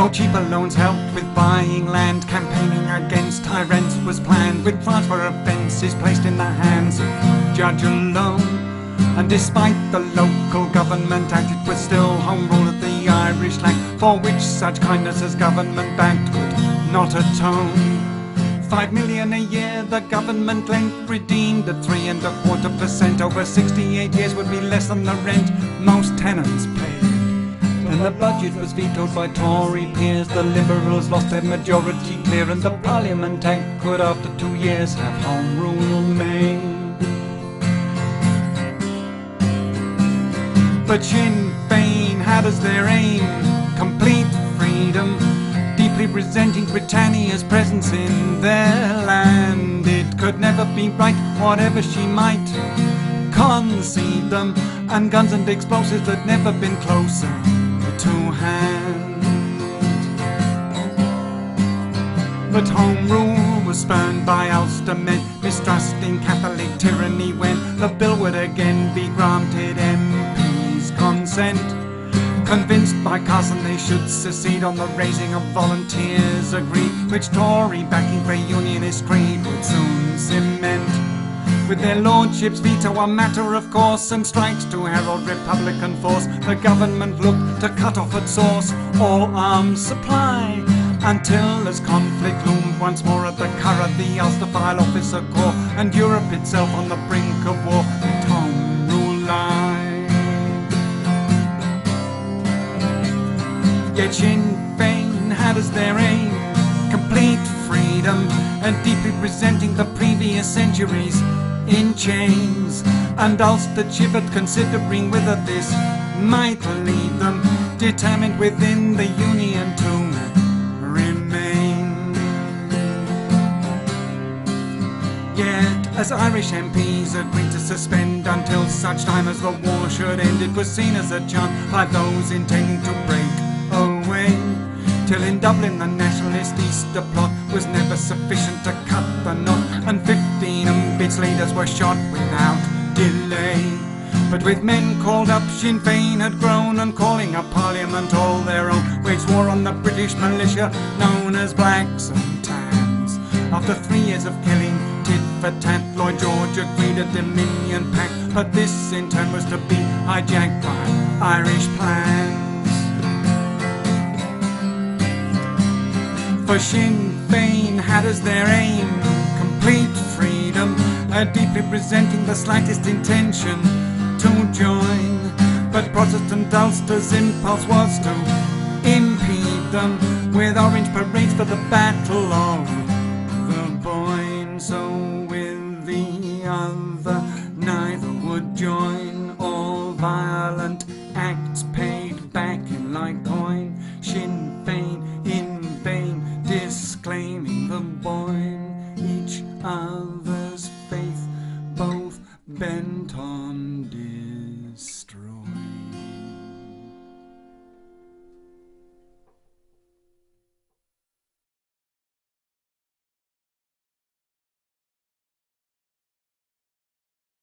Though cheaper loans helped with buying land, campaigning against tyrants was planned, with funds for offences placed in the hands of judge alone. And despite the local government act, it was still home rule that the Irish lacked, for which such kindness as government backed would not atone. 5 million a year the government lent, redeemed at 3.25%. Over 68 years would be less than the rent most tenants paid. Then the budget was vetoed by Tory peers. The Liberals lost their majority clear, and the Parliament Act could after 2 years have Home Rule made. But Sinn Fein had as their aim complete freedom, deeply resenting Britannia's presence in their land. It could never be right, whatever she might concede them, and guns and explosives had never been closer to hand. But Home Rule was spurned by Ulstermen, mistrusting Catholic tyranny when the bill would again be granted MPs' consent. Convinced by Carson they should secede on the raising of volunteers agreed, which Tory backing for Unionist creed would soon cement. With their lordships veto a matter of course, and strikes to herald Republican force, the government looked to cut off at source all arms supply, until as conflict loomed once more at the Curragh, the Ulster-file officer corps, and Europe itself on the brink of war, let Home Rule lie. Yet Sinn Fein had as their aim complete freedom, and deeply resenting the previous centuries in chains. And Ulster shivered, considering whither this might lead them, determined within the Union to remain. Yet as Irish MPs agreed to suspend until such time as the war should end, it was seen as a chant by those intending to break away, till in Dublin the nationalist Easter plot was never sufficient to cut the knot, and 15 Mbit's leaders were shot without delay. But with men called up, Sinn Fein had grown, and calling a parliament all their own, waged war on the British militia known as Blacks and Tans. After 3 years of killing, tit for tat, Lloyd George agreed a Dominion pact, but this in turn was to be hijacked by Irish plans. For Sinn Fein had as their aim complete freedom, deeply resenting the slightest intention to join. But Protestant Ulster's impulse was to impede them with orange parades for the Battle of the Boyne. So with the other neither would join, all violent acts